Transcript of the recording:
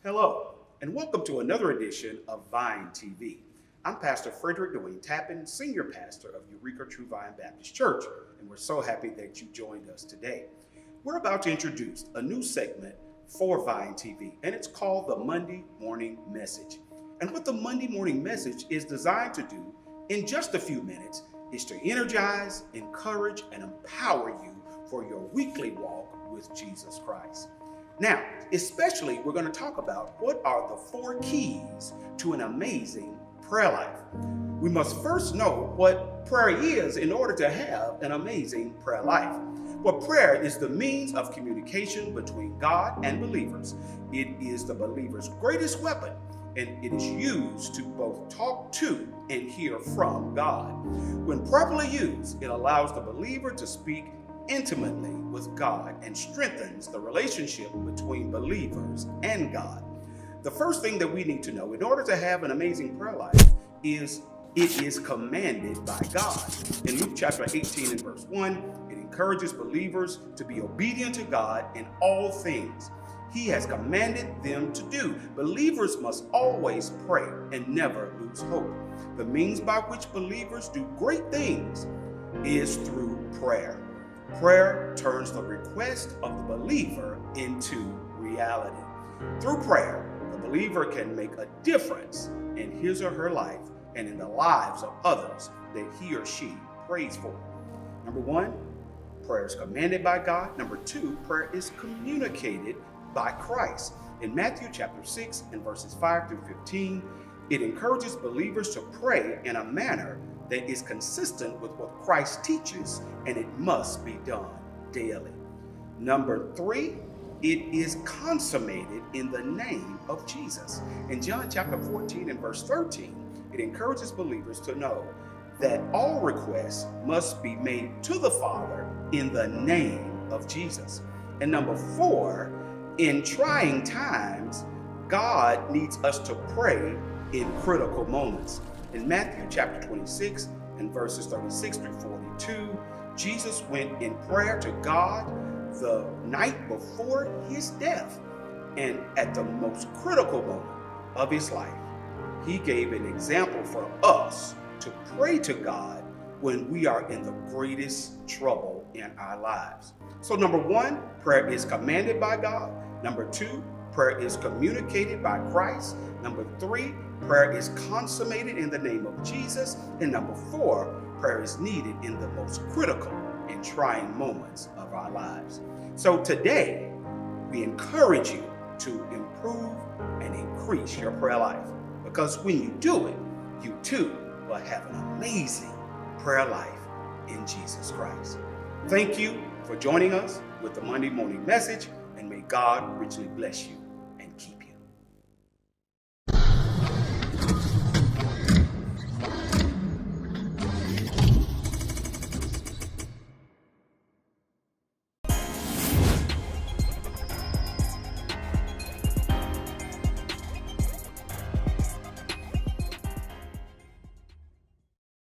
Hello, and welcome to another edition of Vine TV. I'm Pastor Frederick Tappan, Senior Pastor of Eureka True Vine Baptist Church, and we're so happy that you joined us today. We're about to introduce a new segment for Vine TV, and it's called the Monday Morning Message. And what the Monday Morning Message is designed to do in just a few minutes is to energize, encourage, and empower you for your weekly walk with Jesus Christ. Now, especially, we're going to talk about what are the 4 keys to an amazing prayer life. We must first know what prayer is in order to have an amazing prayer life. Well, prayer is the means of communication between God and believers. It is the believer's greatest weapon, and it is used to both talk to and hear from God. When properly used, it allows the believer to speak intimately with God and strengthens the relationship between believers and God. The first thing that we need to know in order to have an amazing prayer life is it is commanded by God. In Luke chapter 18 and verse 1, it encourages believers to be obedient to God in all things He has commanded them to do. Believers must always pray and never lose hope. The means by which believers do great things is through prayer. Prayer turns the request of the believer into reality. Through prayer, the believer can make a difference in his or her life and in the lives of others that he or she prays for. Number 1, prayer is commanded by God. Number 2, prayer is communicated by Christ. In Matthew chapter 6 and verses 5 through 15, it encourages believers to pray in a manner that is consistent with what Christ teaches, and it must be done daily. Number 3, it is consummated in the name of Jesus. In John chapter 14 and verse 13, it encourages believers to know that all requests must be made to the Father in the name of Jesus. And number 4, in trying times, God needs us to pray in critical moments. In Matthew chapter 26 and verses 36 through 42, Jesus went in prayer to God the night before his death. And at the most critical moment of his life, he gave an example for us to pray to God when we are in the greatest trouble in our lives. So number 1, prayer is commanded by God. Number 2, prayer is communicated by Christ. Number 3, prayer is consummated in the name of Jesus. And number 4, prayer is needed in the most critical and trying moments of our lives. So today, we encourage you to improve and increase your prayer life, because when you do it, you too will have an amazing prayer life in Jesus Christ. Thank you for joining us with the Monday Morning Message, and may God richly bless you.